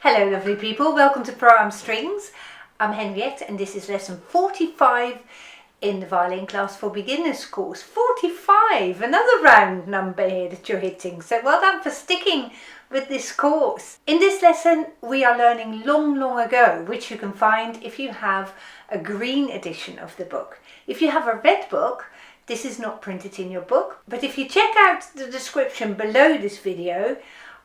Hello lovely people, welcome to Pro Am Strings. I'm Henriette and this is lesson 45 in the violin class for beginners course. 45, another round number here that you're hitting, so well done for sticking with this course. In this lesson we are learning Long Ago, which you can find if you have a green edition of the book. If you have a red book, this is not printed in your book, but if you check out the description below this video,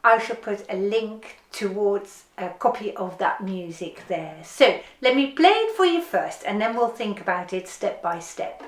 I shall put a link towards a copy of that music there. So let me play it for you first and then we'll think about it step by step.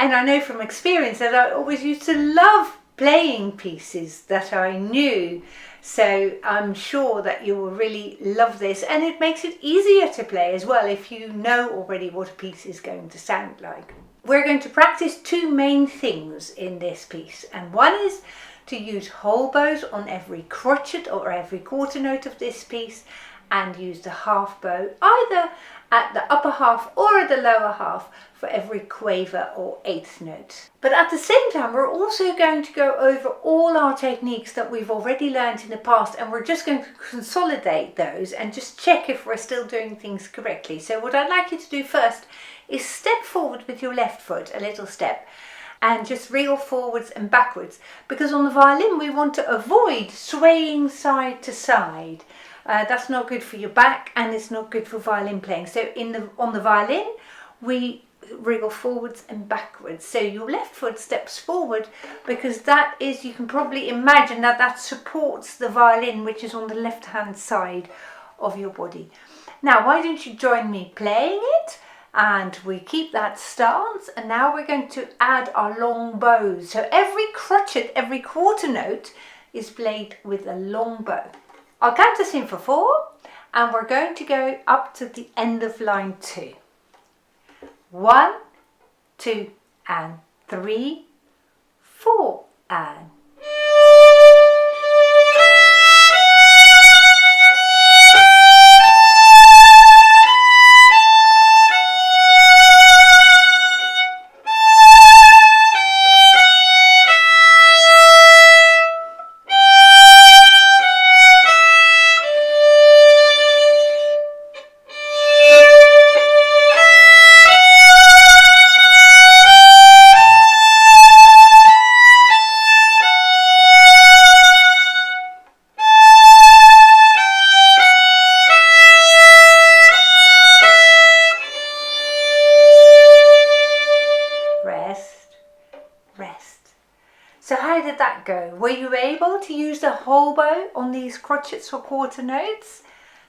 And I know from experience that I always used to love playing pieces that I knew. So I'm sure that you will really love this, and it makes it easier to play as well if you know already what a piece is going to sound like. We're going to practice two main things in this piece, and one is to use whole bows on every crotchet or every quarter note of this piece, and use the half bow either at the upper half or at the lower half for every quaver or eighth note. But at the same time we're also going to go over all our techniques that we've already learned in the past, and we're just going to consolidate those and just check if we're still doing things correctly. So what I'd like you to do first is step forward with your left foot, a little step, and just reel forwards and backwards, because on the violin we want to avoid swaying side to side. That's not good for your back and it's not good for violin playing. So on the violin we wriggle forwards and backwards. So your left foot steps forward because that is, you can probably imagine that supports the violin, which is on the left hand side of your body. Now why don't you join me playing it, and we keep that stance, and now we're going to add our long bows. So every crotchet, every quarter note is played with a long bow. I'll count us in for 4 and we're going to go up to the end of line 2. 1, 2 and 3, 4 and rest. So how did that go? Were you able to use the whole bow on these crotchets or quarter notes?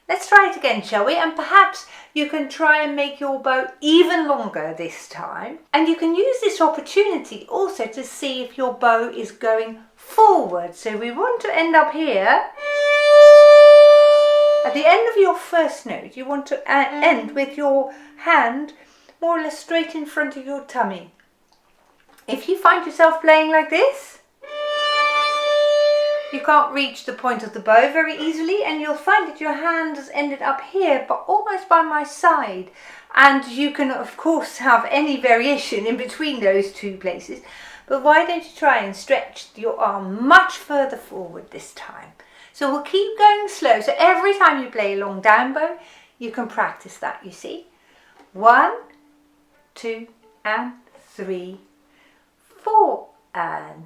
Let's try it again, shall we? And perhaps you can try and make your bow even longer this time. And you can use this opportunity also to see if your bow is going forward. So we want to end up here. At the end of your first note, you want to end with your hand more or less straight in front of your tummy. If you find yourself playing like this, you can't reach the point of the bow very easily, and you'll find that your hand has ended up here, but almost by my side. And you can of course have any variation in between those two places, but why don't you try and stretch your arm much further forward this time. So we'll keep going slow. So every time you play a long down bow, you can practice that, you see. 1, 2 and 3, 4 and.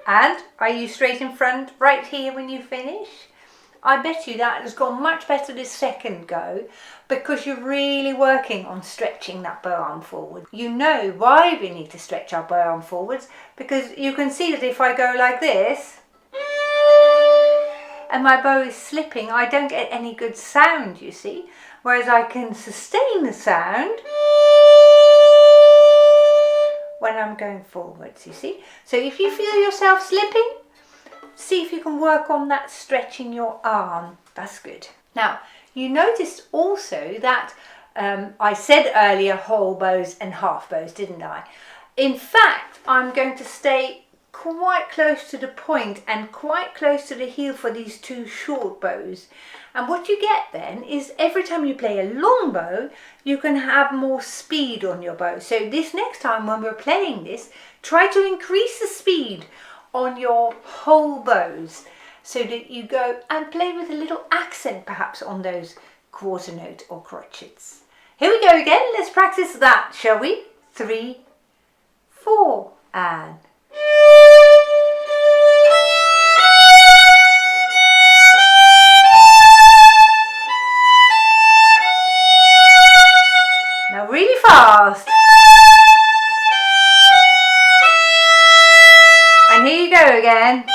And are you straight in front right here when you finish? I bet you that has gone much better this second go because you're really working on stretching that bow arm forward. You know why we need to stretch our bow arm forwards, because you can see that if I go like this and my bow is slipping, I don't get any good sound, you see, whereas I can sustain the sound when I'm going forwards, you see. So if you feel yourself slipping, see if you can work on that stretching your arm. That's good. Now, you noticed also that I said earlier whole bows and half bows, didn't I? In fact, I'm going to stay quite close to the point and quite close to the heel for these two short bows. And what you get then is every time you play a long bow, you can have more speed on your bow. So this next time when we're playing this, try to increase the speed on your whole bows so that you go and play with a little accent perhaps on those quarter note or crotchets. Here we go again. Let's practice that, shall we? 3, 4 and. Now really fast. And here you go again.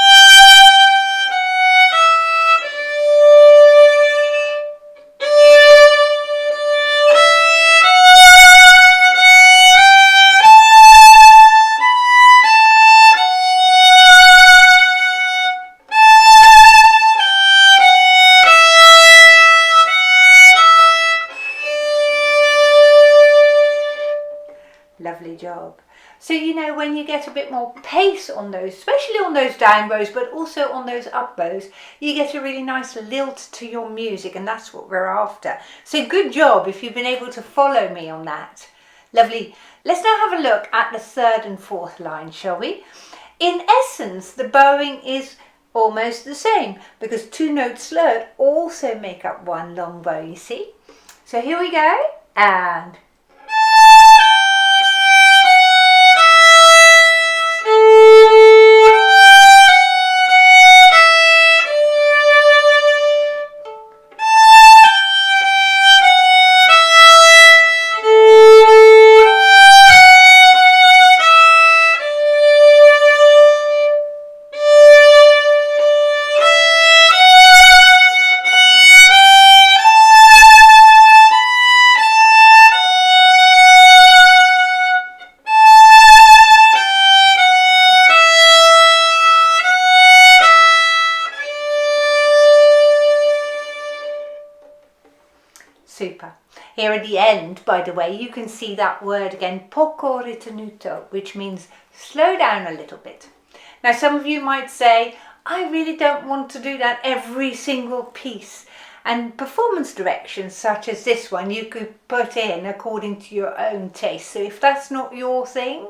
Lovely job. So you know, when you get a bit more pace on those, especially on those down bows, but also on those up bows, you get a really nice lilt to your music, and that's what we're after. So good job if you've been able to follow me on that. Lovely. Let's now have a look at the third and fourth line, shall we? In essence, the bowing is almost the same because two notes slurred also make up one long bow, you see. So here we go, and super. Here at the end, by the way, you can see that word again, poco ritenuto, which means slow down a little bit. Now, some of you might say, I really don't want to do that every single piece. And performance directions such as this one, you could put in according to your own taste. So if that's not your thing,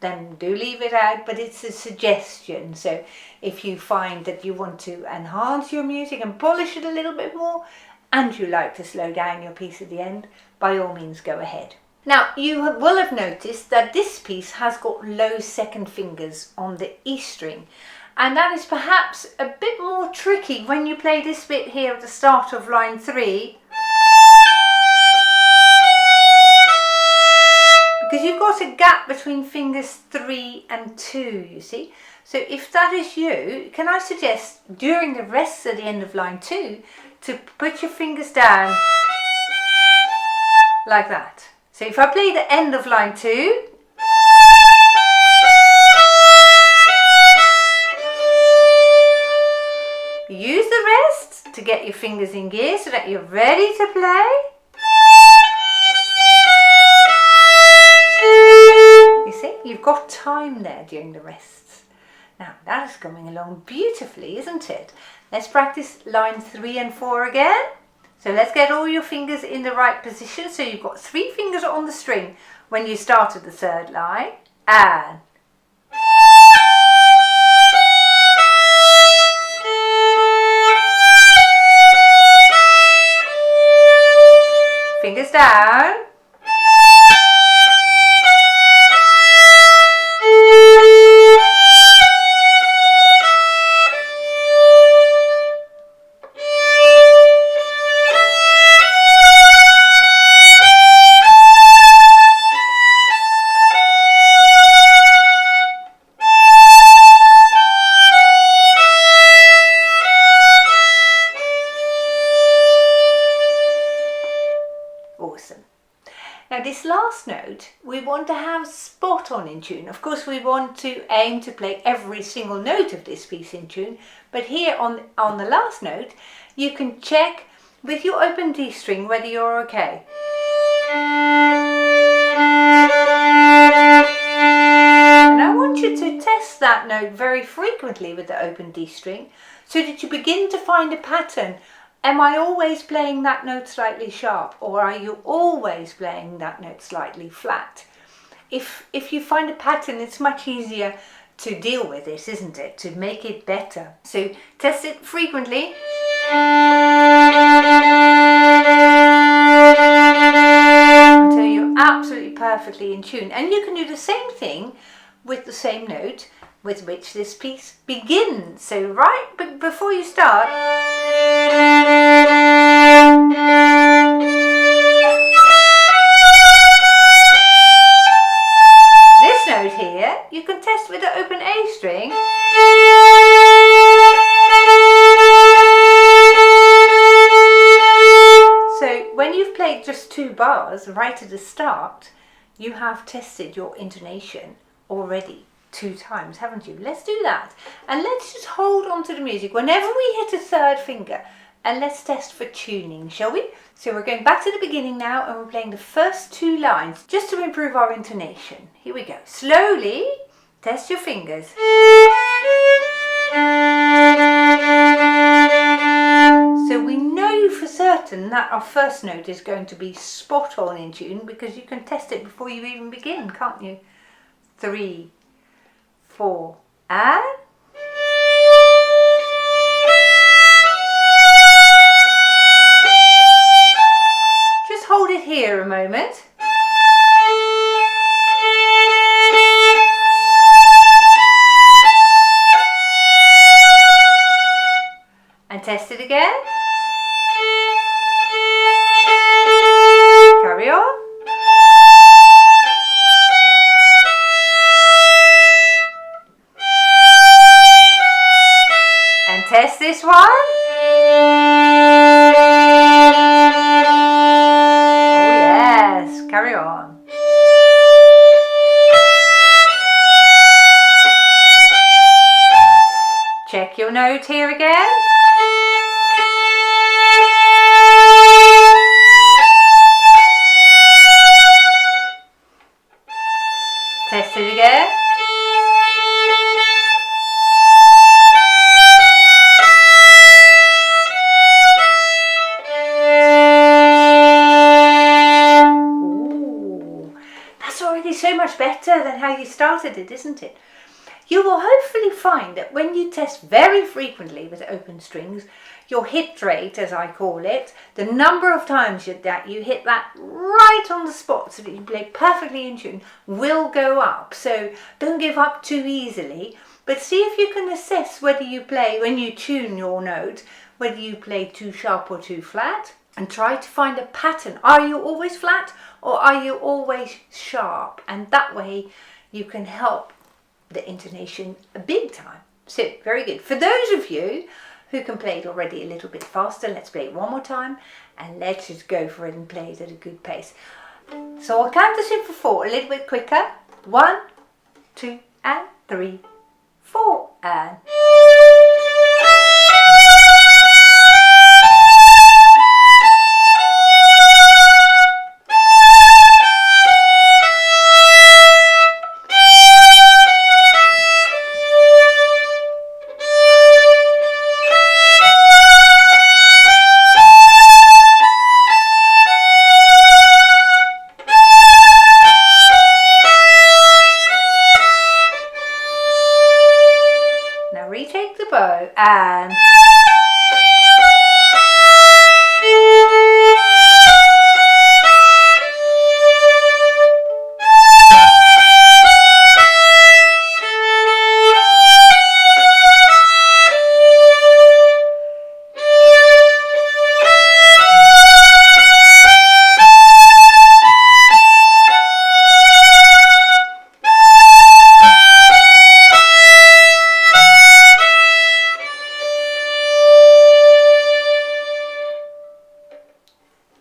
then do leave it out, but it's a suggestion. So if you find that you want to enhance your music and polish it a little bit more, and you like to slow down your piece at the end, by all means go ahead. Now, you will have noticed that this piece has got low second fingers on the E string, and that is perhaps a bit more tricky when you play this bit here at the start of line 3, because you've got a gap between fingers 3 and 2, you see. So if that is you, can I suggest during the rest at the end of line 2 to put your fingers down like that. So if I play the end of line 2, use the rest to get your fingers in gear so that you're ready to play. You see, you've got time there during the rests. Now that is coming along beautifully, isn't it? Let's practice lines 3 and 4 again. So let's get all your fingers in the right position. So you've got 3 fingers on the string when you started the 3rd line. And fingers down. Awesome. Now this last note we want to have spot on in tune. Of course we want to aim to play every single note of this piece in tune, but here on the last note you can check with your open D string whether you're okay. And I want you to test that note very frequently with the open D string so that you begin to find a pattern. Am I always playing that note slightly sharp, or are you always playing that note slightly flat? If you find a pattern, it's much easier to deal with this, isn't it? To make it better. So test it frequently. Until you're absolutely perfectly in tune. And you can do the same thing with the same note with which this piece begins. So right before you start, this note here, you can test with the open A string. So when you've played just 2 bars right at the start, you have tested your intonation already 2 times, haven't you? Let's do that. And let's just hold on to the music whenever we hit a 3rd finger. And let's test for tuning, shall we? So we're going back to the beginning now and we're playing the first 2 lines just to improve our intonation. Here we go. Slowly test your fingers. So we know for certain that our first note is going to be spot on in tune because you can test it before you even begin, can't you? 3, 4, and just hold it here a moment. And test it again. Carry on. Test this one. Oh yes, carry on. Check your note here again. Test it again. So much better than how you started it, isn't it? You will hopefully find that when you test very frequently with open strings, your hit rate, as I call it, the number of times that you hit that right on the spot so that you play perfectly in tune, will go up. So don't give up too easily, but see if you can assess whether you play, when you tune your note, whether you play too sharp or too flat, and try to find a pattern. Are you always flat or are you always sharp? And that way you can help the intonation a big time. So very good. For those of you who can play it already a little bit faster, let's play it one more time and let's just go for it and play it at a good pace. So I'll count us in for 4 a little bit quicker. 1, 2 and 3, 4 and and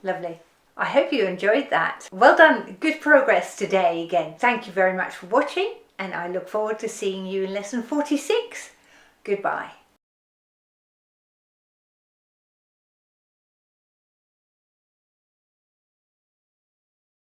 lovely. I hope you enjoyed that. Well done. Good progress today again. Thank you very much for watching, and I look forward to seeing you in lesson 46. Goodbye.